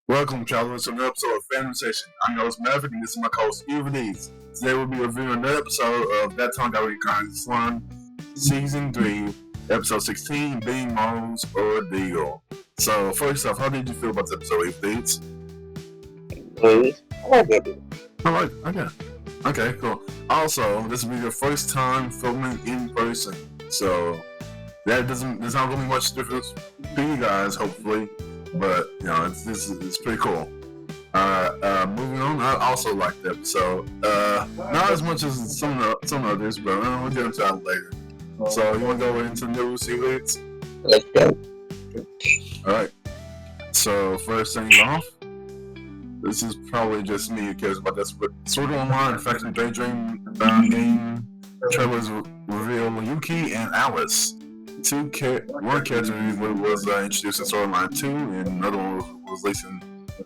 Welcome, travelers, to another episode of Fandom Station. I'm your host, Maverick, and this is my co-host, Evildees. Today we'll be reviewing another episode of That Time Got Reincarnated, Season 3, Episode 16, Benimaru's Ordeal. So, first off, how did you feel about the episode, Evildees? I like it. Alright, okay, cool. Also, this will be your first time filming in person, so there's not going to be much difference to you guys, hopefully. But it's pretty cool. Moving on, I also liked the episode. Not as much as some others, but we'll get into that later. So you want to go into news, Felix? Let's go. All right. So first things off, this is probably just me who cares about this, but Sword Art Online Faction Daydream game trailers reveal Yuki and Alice. One character was introduced in Sword Art Online 2, and another one was released in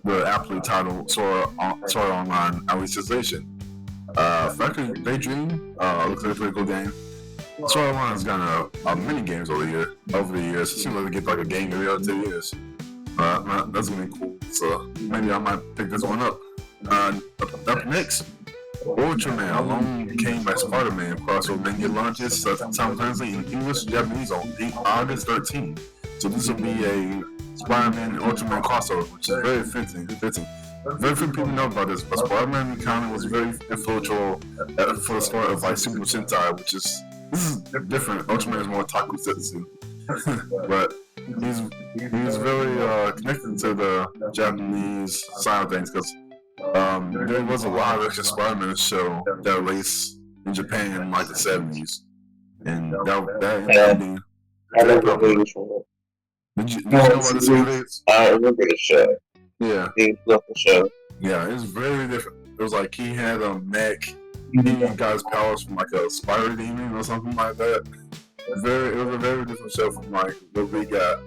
the aptly titled Sword Art Online Alicization. Factory Daydream looks like a pretty cool game. Sword Art Online has gotten a mini games over the years. It seems like they get like a game every other 2 years. That's gonna be cool. So maybe I might pick this one up. Up next, Ultraman Alone became by Spider-Man crossover mania launches simultaneously in English and Japanese on August 13th. So this will be a Spider-Man and Ultraman crossover, which is very fitting. Very few people know about this, but Spider-Man kind of was very influential for the start of like Super Sentai, this is different. Ultraman is more Taku Setsu, but he's very connected to the Japanese side of things because there was a live action Spider-Man show that released in Japan in like the 70s, and that ended very popular. Did you know about this movie? I remember the show. Yeah. The show. Yeah, it was very different. It was like he had a mech. He got his powers from like a spider demon or something like that. It was a very different show from like what we got.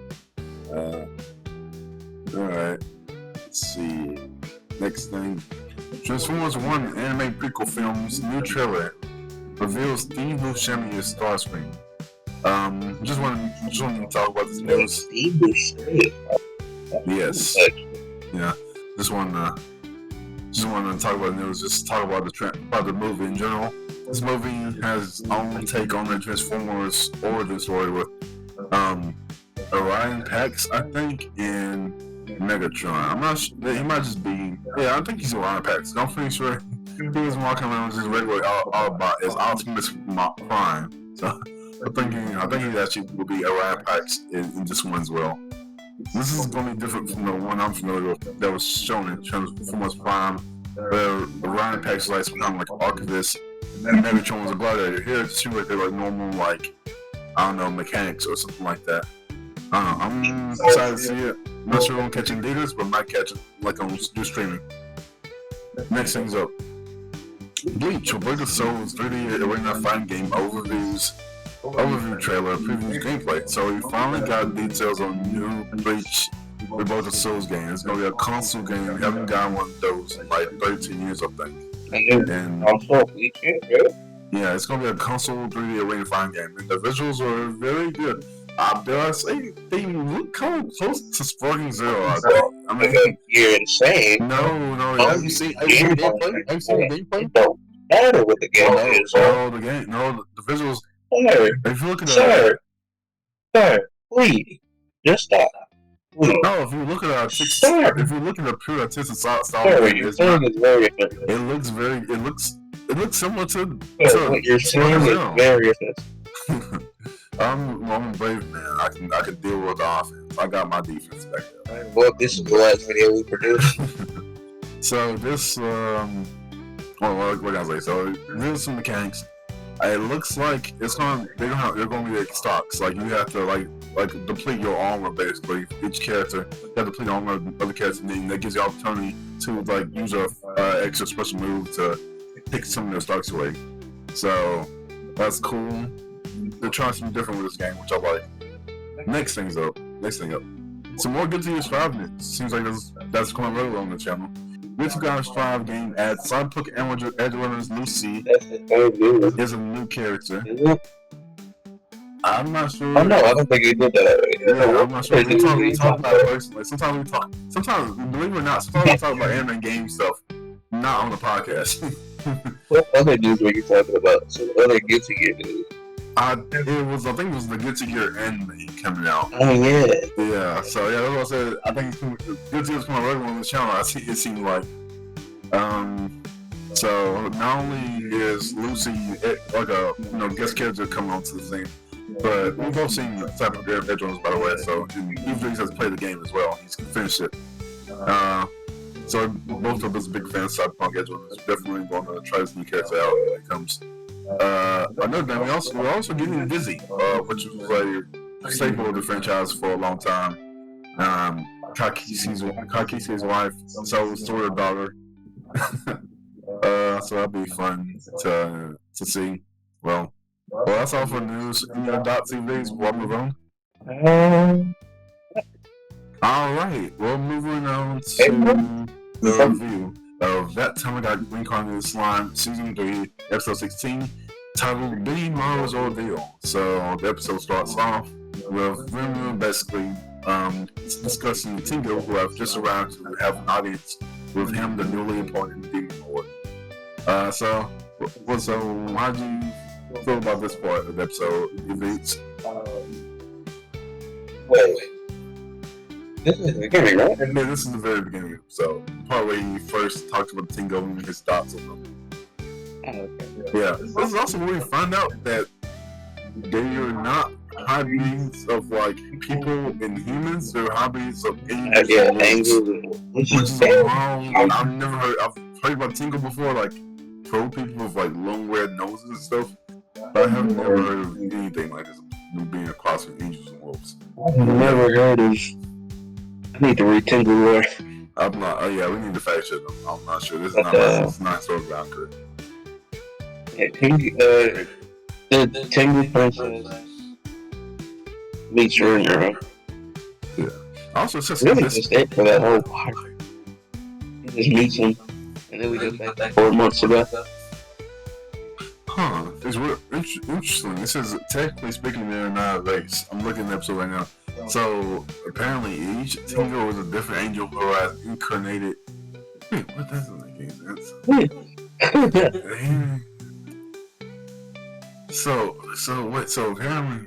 Alright. Let's see. Next thing. Transformers 1 anime prequel film's new trailer reveals Steve Buscemi as Starscream. Just want to talk about this news. Steve Buscemi. Yes. Yeah. Just want to talk about the news. Just talk about the movie in general. This movie has its own take on the Transformers origin story with Orion Pax, I think, and Megatron. I'm not sure. He might just be. Yeah, I think he's Orion Pax. I'm pretty sure he was walking around with his regular Autobot as Optimus Prime. So I think he actually will be Orion Pax in this one as well. This is going to be different from the one I'm familiar with that was shown in Transformers Prime, where Orion Pax is like kind of like an archivist, and Megatron was a gladiator. Here it seems like they're like normal, like, I don't know, mechanics or something like that. I don't know. I'm excited to see it. I'm not sure I'm catching theaters, but might catch it like on new streaming. Next thing's up. Bleach, Roberto Souls 3D Arena Fighting Game overview trailer previews gameplay. So we finally got details on new Bleach Roberto Souls game. It's gonna be a console game. We haven't got one of those in like 13 years, I think. And yeah, it's gonna be a console 3D Arena Fighting game, and the visuals are very good. Dare I say they look kind of close to Sparking Zero, I think. I mean, you're insane. No. Have you seen the gameplay? Have you seen the gameplay? It don't matter what the game is. The visuals. Sir, if you look at sir, please, just stop. Please. No, if you look at the pure artistic style, it looks similar to what you're saying is very offensive. I'm a brave man. I can deal with the offense. I got my defense back there. Well, this is the last video we produced. So this, what can I say? So there's some mechanics. It looks like they're gonna be like stocks. Like you have to like deplete your armor basically. Each character, you have to deplete the armor of other characters, and that gives you the opportunity to like use a extra special move to take some of their stocks away. So that's cool. They're trying something different with this game, which I like. Next thing up. Some more Good to Use 5 news. Seems like that's going really well on the channel. Good to Use 5 game adds Cyberpunk Edgerunners Lucy is a new character. I'm not sure. Oh no, I don't think he did that already. Yeah, I'm not sure. We talk about it personally. Sometimes, believe it or not, sometimes we talk about anime and game stuff, not on the podcast. What other news were you talking about? Some other Guilty Gear news. I think it was the Guilty Gear anime coming out. Oh yeah. Yeah, so yeah, that's what I said. I think Guilty Gear's coming regular on the channel. It seemed like. So not only is Lucy like a guest character coming onto the scene, but we've both seen the type of veterans, by the way. So usually he has played the game as well. He's finished it. So both of us big fans of Cyberpunk Edge is definitely going to try this new character out when it comes. Another thing, we're also getting Dizzy, which was a staple of the franchise for a long time. Kakishi's wife, Soul's sort of daughter. So that'll be fun to see. Well, that's all for news. Any other dots, CVs? We'll move on. All right. Well, moving on to the review of That Time I Got Reincarnated Slime, Season 3, Episode 16, titled Benimaru's Ordeal. So the episode starts off with Rimuru basically discussing Tengu, who have just arrived to have an audience with him, the newly appointed Demon Lord. So how do you feel about this part of the episode, Evades? Wait. This is the beginning, right? Yeah, this is the very beginning. So, part where he first talked about Tengu and his thoughts on them. Okay. Yeah. This is also where we find out that they are not hybrids of like people and humans, they're hybrids of angels. Yeah, angels. Which is wrong. I've heard about Tengu before, like pro people with like long red noses and stuff. But I have never heard of anything like this being a cross with angels and wolves. I've never heard of. I need to read Tengu lore. I'm not. Yeah, we need to fact check them. I'm not sure. This is not historical ground. Yeah, the Tengu princess meets Rimuru. Yeah. Also, it's just really just it for that whole part. He just meets him, and then we go back 4 months ago. Huh. It's real interesting. It says, technically speaking, they're not a race. I'm looking at the episode right now. So, apparently, each Tengu is a different angel who has incarnated. Wait, what doesn't make any sense? So apparently,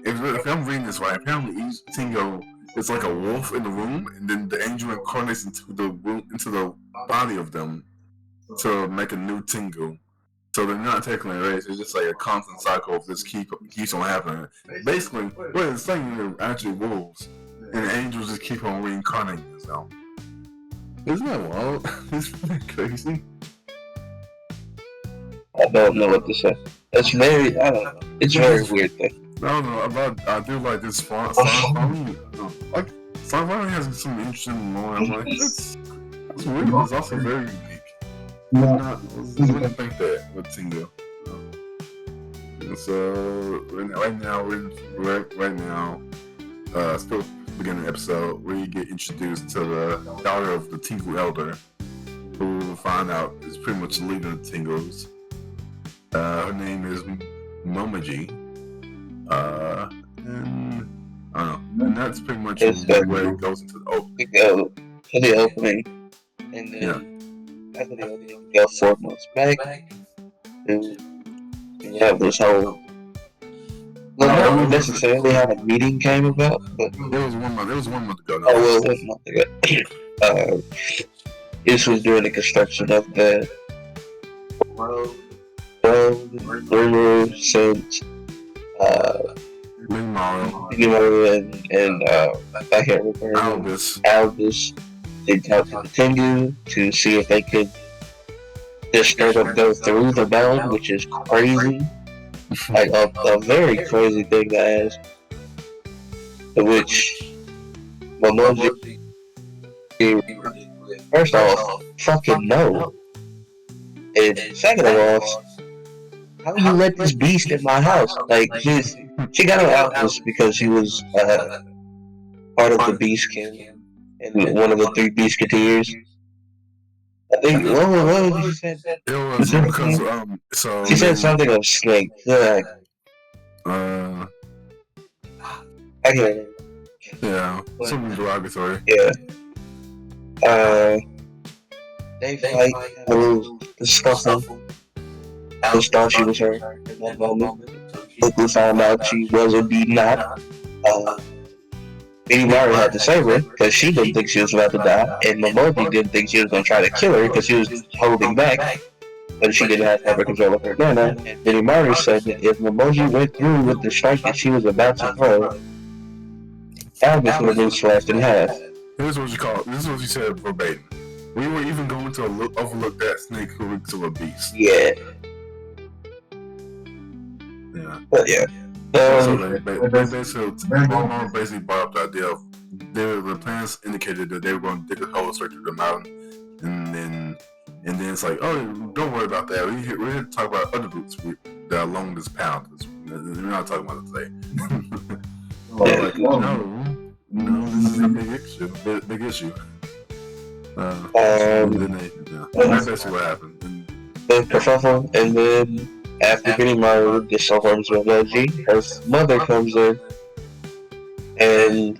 if I'm reading this right, apparently each Tengu is like a wolf in the room, and then the angel incarnates into the body of them to make a new Tengu. So they're not technically a race, it's just like a constant cycle of this keeps on happening. Basically, what it's saying, they're actually wolves, and the angels just keep on reincarnating themselves. Isn't that wild? Isn't that crazy? I don't know what to say. It's very, I don't know. It's a very weird thing. I don't know, I do like this slime farming. Like, slime farming has some interesting lore. I'm like, that's weird, but it's also very unique. I wouldn't think that with Tengu. So right now, still beginning the episode where you get introduced to the daughter of the Tengu elder, who we'll find out is pretty much the leader of the Tengus. Her name is Momiji. And I don't know. And that's pretty much where it goes into the opening. And then after the opening, we go 4 months back. And you have this whole. Well, I don't necessarily how the meeting came about, but it was 1 month. It was 1 month ago. Oh well, 1 month ago. This was during the construction of the road. Rimuru sent Benimaru and I can't remember Albus. They talked to the Tengu to see if they could just straight up go through the mountain, which is crazy. Like a very crazy thing to ask. To which Momiji, first off, fucking no. And second of all, how do you let this beast in my house? Like, she got her Albus because she was part of the Beast King and one of the 3 Beastketeers. I think, what did she say? It was because, she said something of snake. I can't. Yeah, something derogatory. Yeah. They fight, have a little scuffle. Alice thought she was her in that moment. Quickly found out she was indeed not. Benimaru had to save her because she didn't think she was about to die, and Momiji didn't think she was going to try to kill her because she was holding back, but she didn't have proper control of her mana. And Benimaru said that if Momiji went through with the strike that she was about to throw, Albus would have been slashed in half. This is what you said verbatim. We were even going to overlook that snake who looked to a beast. Yeah. Yeah. But yeah. So they basically brought up the idea of the plans indicated that they were going to dig a hole straight through the mountain, and then it's like, oh, don't worry about that. We're here to talk about other routes that are along this path. We're not talking about it today. Like, no, this is a big issue. And then that's basically what happened. The kerfuffle, and then after Benimaru disarms Momiji, her mother comes in and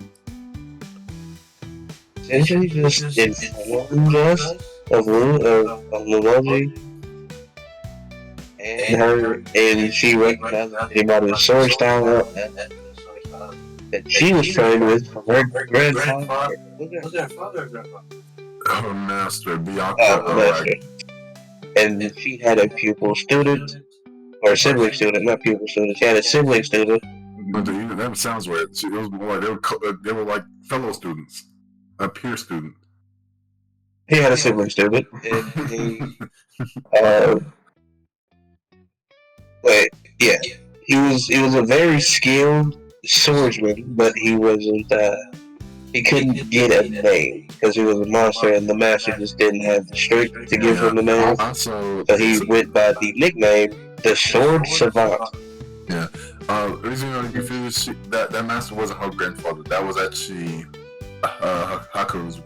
essentially just informs us of Momiji and she recognizes Benimaru's sword style that she was trained with from her grandfather. Was her father or grandfather? Her master, Bianca. And she had a pupil student, or a sibling student, not pupil student. She had a sibling student. But that sounds weird. It was more like they were like fellow students, a peer student. He had a sibling student, and he was a very skilled swordsman, but he wasn't. He couldn't get a name because he was a monster, and the master just didn't have the strength to give him a name. So he went by the nickname the Sword Savant. Yeah. The reason I'm confused, that master wasn't her grandfather. That was actually Haku's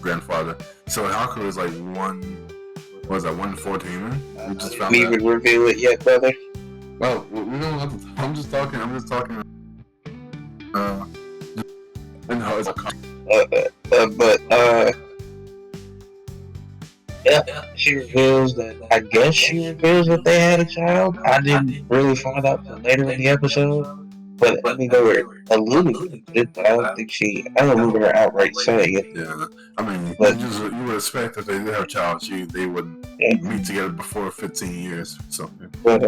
grandfather. So Haku is like 1/4 human. We just found that. Even reveal it yet, brother? Well, we don't have to. I'm just talking. No, it's she reveals that. I guess she reveals that they had a child. I didn't really find out until later in the episode, but I mean they were alluding to it. But I don't remember her outright saying it. Yeah, I mean, you would expect if they did have a child, they wouldn't meet together before 15 years. So, but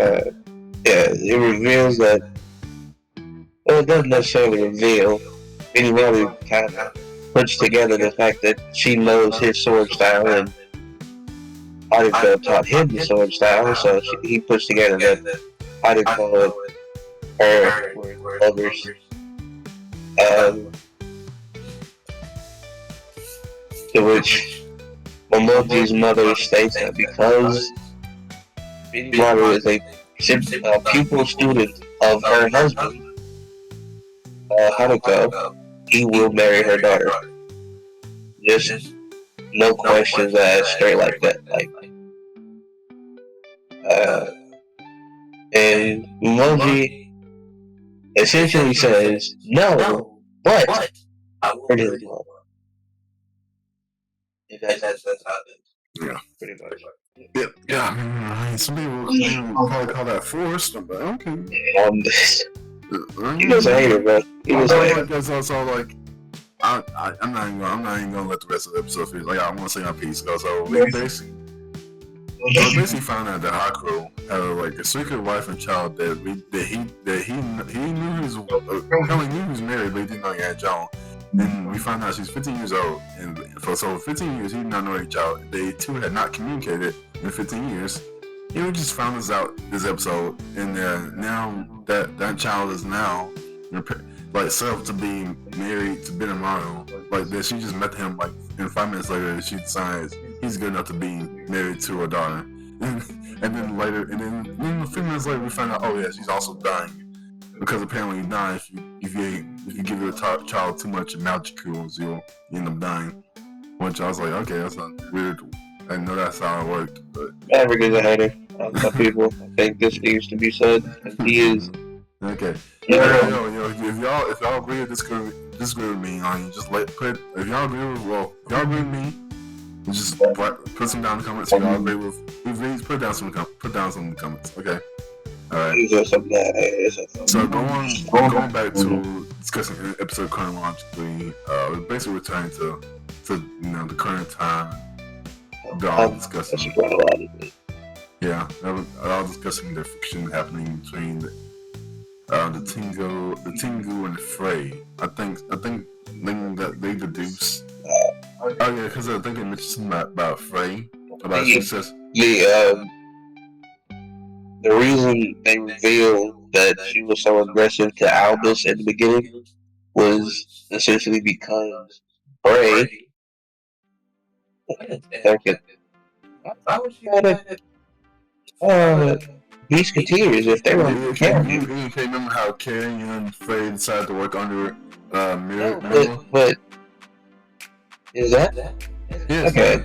it reveals that. Well, it doesn't necessarily reveal. Benimaru kind of puts together the fact that she knows his sword style and Article taught him the sword style, so he puts together that Article and her were lovers. To which Momoji's mother states that because Benimaru is a pupil student of her husband, Haruko, he will marry her daughter. Just no questions asked, straight like that. And Momiji essentially says, no, but I heard his love. That's how it is. Yeah. Pretty much. Yeah. Some people probably call that forced, but okay. He was a hater, bro. He was a hater. That's also like, I'm not even gonna let the rest of the episode finish. Like, I want to say my piece. So we basically found out that Haku had like a secret wife and child that he knew he was married, but he didn't know he had a child. And we found out she's 15 years old, and for 15 years he did not know each other. They two had not communicated in 15 years. We just found this out this episode, and now that child is now like set up to be married to Benimaru. Like that, she just met him like, and 5 minutes later she decides he's good enough to be married to her daughter. And then a few minutes later we find out, oh yeah, she's also dying because apparently you die if you give your child too much magicals, you'll end up dying. Which I was like, okay, that's not weird. I know that's how it worked, but Maverick is a hater. Some people think this needs to be said, and he is Okay. If y'all agree or disagree with me, just put. If y'all agree with me, just put some down in the comments. If y'all agree with put down some in the comments. Okay. All right. So going back to discussing the episode chronologically, basically returning to the current time. All discussing. Yeah, all discussing the friction happening between the Tengu and the Frey. I think that they deduce. Because I think they mentioned something about Frey about success. The reason they revealed that she was so aggressive to Albus in the beginning was essentially because Frey. I would Beasketeers if they were carrying. You can't remember how Carrion and Frey decided to work under Miro? But is that? Yes. Okay.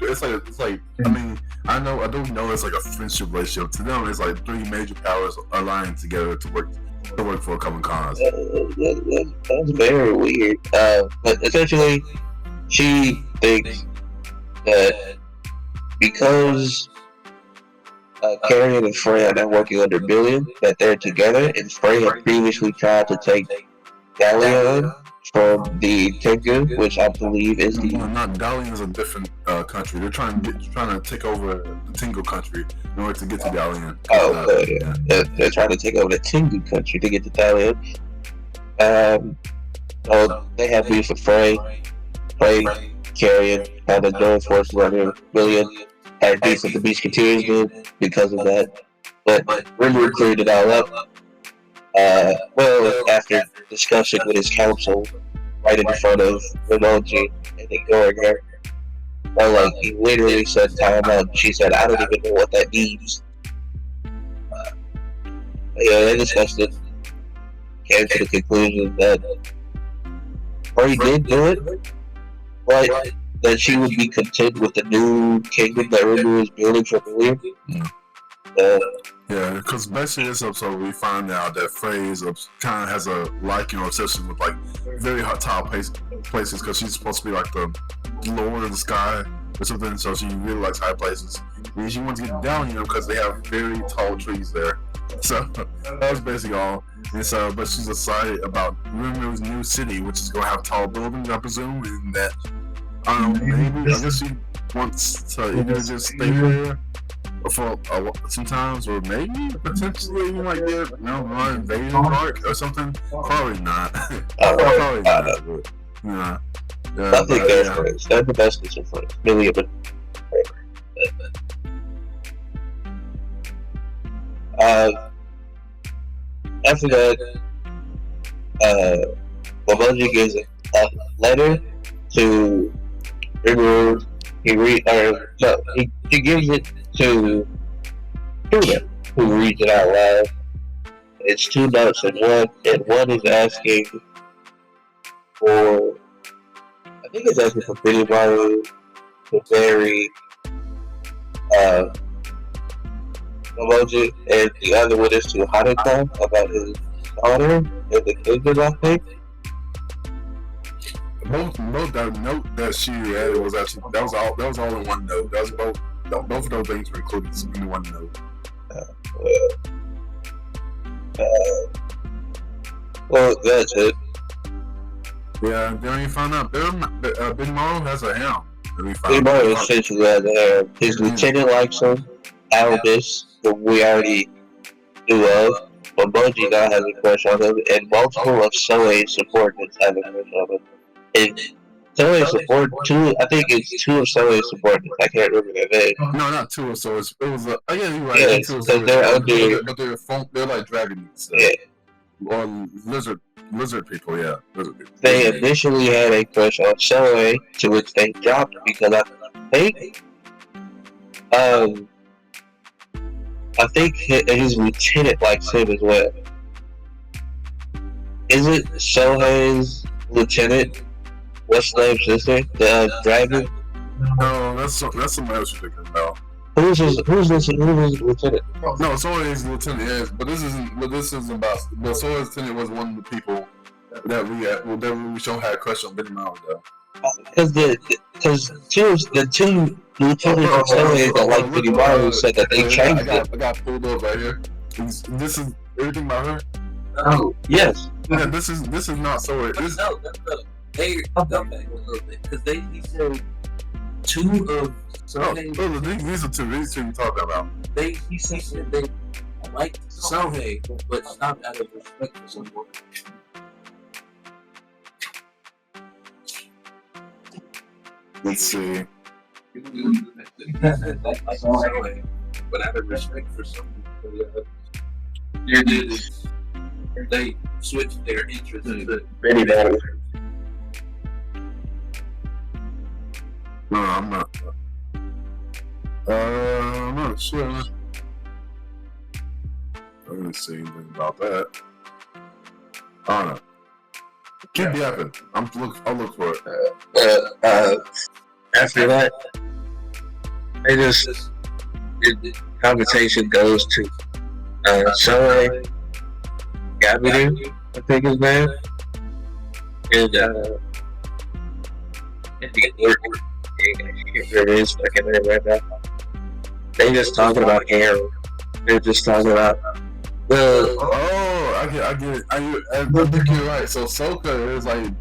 It's like. I mean, I don't know. It's like a friendship relationship. To them, it's like three major powers aligning together to work for a common cause. That's very weird. But essentially, she thinks that because Carrion and Frey are now working under Billion, that they're together, and Frey had previously tried to take Dalian from the Tengu, which I believe is the... Not Dalian is a different country. They're trying to take over the Tengu country in order to get to Dalian. They're trying to take over the Tengu country to get to Dalian. They have beef with Frey, Carrion, had a joint force under Billion. Had beef with the Beasketeers did because of that. But Rimuru cleared it all up. After discussing with his council right in front of Momiji and ignoring her. He literally said time out. She said, I don't even know what that means. They discussed it. Came to the conclusion that Frey did do it, but that she would be content with the new kingdom that Rimuru is building for Billion. Yeah, because basically in this episode we find out that Frey kind of has a liking or obsession with very hot top places because she's supposed to be like the lord of the sky or something. So she really likes high places. And she wants to get down, because they have very tall trees there. So that was basically all. And so, but she's excited about Rimuru's new city, which is going to have tall buildings, I presume, and that. Maybe I guess she wants to either just stay there for sometimes, or maybe potentially get an invasion arc or something. Probably not. Probably not. But, I think they're friends. They're the bestest of friends. Really, but after that, Momiji gives a letter to Rimuru. He gives it to Tuna, who reads it out loud. It's 2 notes and one is asking for, I think it's asking for Benimaru to marry Momiji, and the other one is to Haruka about his daughter and the kingdom, I think. Both that note that she added was actually that was all in one note. That was both of those things were included in one note. That's it. Yeah, then we found out Benimaru has a hound. Benimaru essentially has a hound. His lieutenant likes him. Albus, who we already knew of. Momiji now has a crush on him, and multiple of Soei's subordinates have a crush on him. And Soei's I think it's 2 of Soei's subordinates. I can't remember their name. No, not 2 of Soei's. It was you're right. Yes, because they're under. But they're like dragons. Yeah. Or lizard people. Yeah, lizard people. They initially had a crush on Soei, to which they dropped because I think his lieutenant likes him as well. Is it Sohei's lieutenant? What's the name, sister? The dragon? No, that's something else you're thinking about. Who's his lieutenant? No, Sora's lieutenant, yes, but this isn't. But this isn't about. But Sora's lieutenant was one of the people that we show had a crush on Benimaru though. Because the two lieutenants of Sora that like Benimaru said that they changed it. I got pulled up right here. This is everything about her. Oh yes. Yeah, this is not Sora. No. They because he said two of. These are two you're talking about. He said they like Sohei, but not out of respect for someone. Let's see. But out of respect for someone, they switched their interest to Benimaru. No, I'm not. I'm not sure. I didn't see anything about that. I don't know. Keep yapping. I'll look for it. After that, the conversation goes to Sohei, Gabiru, I think his name, and there is fucking name right now. They just talking about hair. They're just talking about I get it. I think you're right. So Soka is like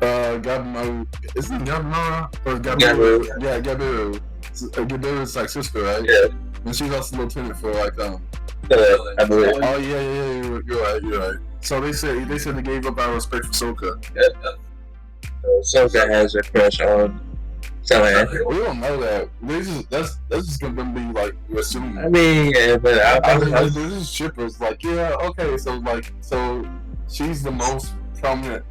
Gabiru. Isn't it Gabiru or Gabiru? Yeah, Gabiru. Gabiru's like sister, right? Yeah. And she's also lieutenant for like I believe. Oh yeah. You're right. So they said they gave up our respect for Soka. Yeah. Soka has a crush on Sohei. We don't know that. That's just gonna be like assuming. I mean, yeah, but I this is shippers. Like, yeah, okay. So she's the most prominent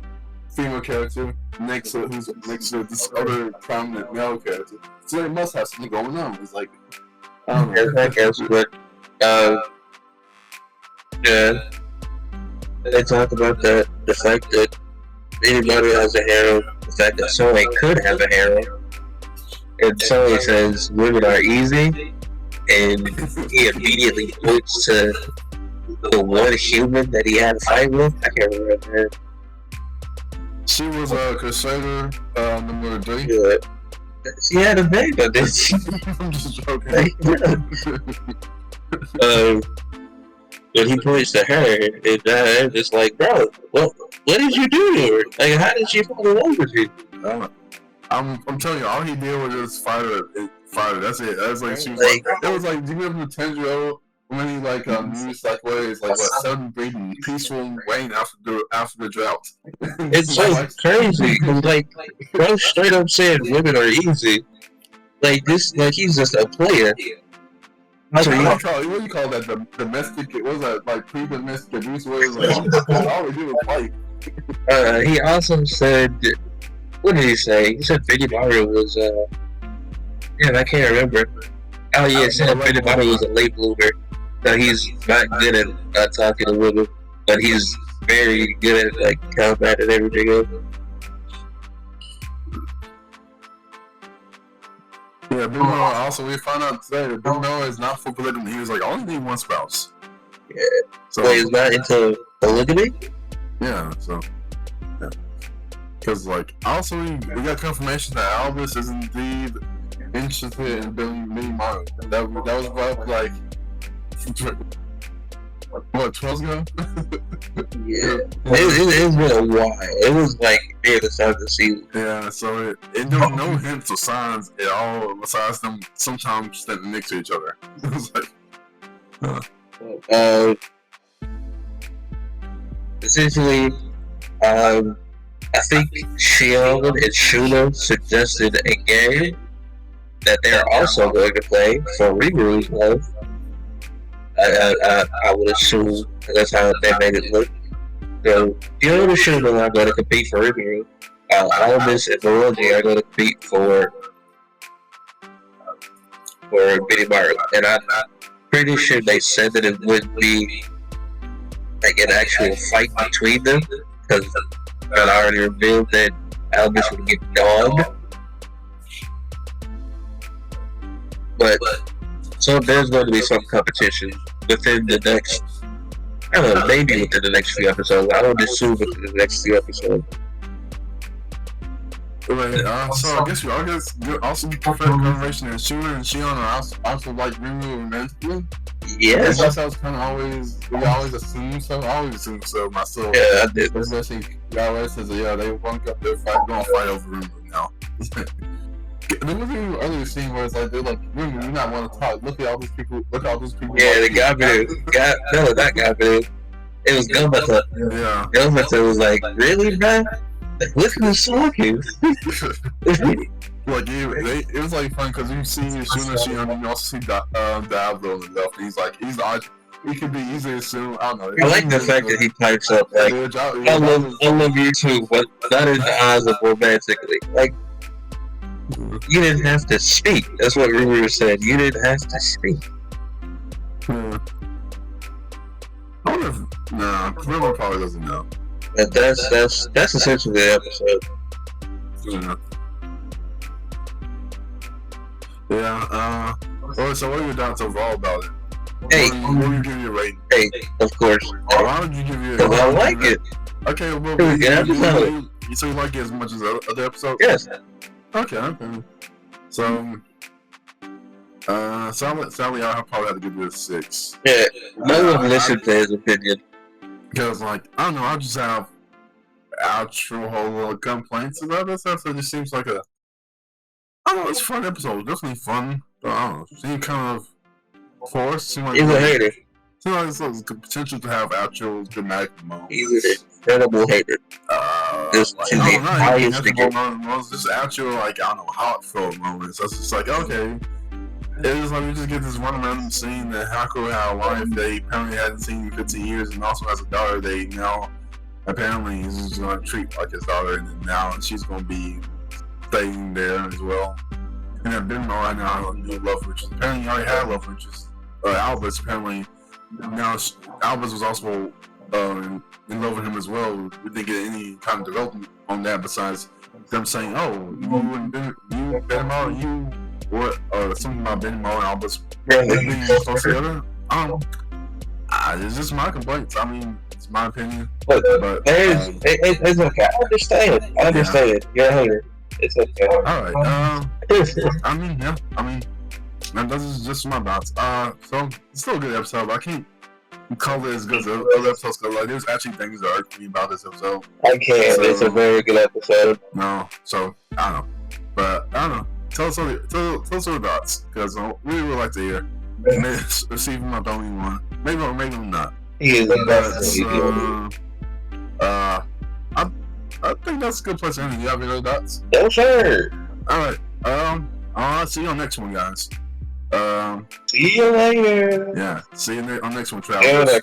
female character next to this other prominent male character. So they must have something going on. It's like, I don't know. I guess, but yeah, they talk about the fact that anybody has a harem, the fact that Sohei could have a harem, and Sohei says women are easy, and he immediately points to the one human that he had a fight with. I can't remember her. She was a Crusader, number 3. Yeah. She had a baby, didn't she? I'm just joking. But he points to her, and I'm just like, bro, what did you do to her? Like, how did she fall in love with you? I'm telling you, all he did was just fight her. That's it. That's like she was like, it was like, do you remember the Tengu when he used like ways like what celebrating peaceful rain after the drought? It's so crazy. Like, bro, straight up said women are easy. Like this, like he's just a player. What do you call that? The domestic? What was that? Like pre-domestic abuse? Where it was like all we do is fight. He also said, what did he say? He said Benimaru was I can't remember. Oh yeah, he said Benimaru was a late bloomer. So he's not good at talking to women, but he's very good at like combat and everything else. Yeah, Benimaru. Also, we found out today that Benimaru is not for polygamy. He was like, I only need one spouse. Yeah. So he's not into polygamy. Yeah. So. Yeah. Because also we got confirmation that Albus is indeed interested in Benimaru. That was about what 12 ago? Yeah. It's been a while. It was like near the start of the season. Yeah, so it there was no hints or signs at all besides them sometimes standing next to each other. It was like, essentially, I think Shion and Shuna suggested a game that they're also going to play for Rimuru's love. I would assume that's how they made it look. So, Shion and Shuna are going to compete for Rimuru. Albus and Momiji are going to compete for Benimaru. And I'm pretty sure they said that it would be like an actual fight between them, because I already revealed that Albus would get dogged. But so there's going to be some competition within the next. I don't know, maybe within the next few episodes. I would assume within the next few episodes. Right, so I guess you also prefer conversation and Shuna and Shion are also like Rimuru romantically. Yes. I was kind of always, we always assume so. I always assume so myself. Yeah, I did. Especially Yahweh says, yeah, they won't up their fight, gonna fight over Rimuru now. There was an earlier scene where it's like they're like, Rimuru, you not want to talk. Look at all these people. Look at all these people. Yeah, the guy, no, that guy, it was Gomata. Yeah. Gomata was like, really, man? Look who's talking. Like it was like fun because you see Shuna Shion and you also see Diablo on the left. And he's like he could be easily assumed. I don't know. I like the fact that he pipes up like I love you too, but not in the eyes of romantically. Like you didn't have to speak. That's what Rimuru said. You didn't have to speak. I wonder if Rimuru probably doesn't know. But that's essentially the episode. Yeah. So what are your thoughts overall about it? Hey, what would you give your rating? Hey, of course. Why would you give your? Because I like it. Okay, well, so you like it as much as other episodes? Yes. Okay. So, sadly, I'll probably have to give you a 6. Yeah, no one listened to his opinion. Because, like, I don't know, I just have actual whole complaints about this episode. It just seems like I don't know, it's a fun episode. Definitely fun. But I don't know, it seemed kind of forced. He's a hater. Seems like it's the potential to have actual dramatic moments. He's an incredible hater. Just to the highest degree. Just actual, like, I don't know, heartfelt moments. That's just like, okay. It's like we just get this one random scene that Haku had a wife they apparently hadn't seen in 15 years and also has a daughter they now apparently he's just going to treat like his daughter and then now she's going to be staying there as well. And then Benimaru right now has a new love interest. Apparently he already had love interest. Albus apparently now Albus was also in love with him as well. We didn't get any kind of development on that besides them saying, oh, you and Benimaru, you what something about Benimaru and Albus being close together. It's just my complaints. I mean, it's my opinion. But it's okay. I understand. You're a hater. It's okay. Alright. I mean, this is just my thoughts. So it's still a good episode. But I can't call it as good as other episodes because like there's actually things that irk me about this episode. I can't. So, it's a very good episode. No, so I don't know, but I don't know. Tell us your thoughts, because I really would like to hear. Maybe even my only one. Maybe or maybe not. He is the best. I think that's a good place to end. You have any other thoughts? No, sir. Alright. I'll see you on next one, guys. See you later. Yeah. See you on next one, Travis.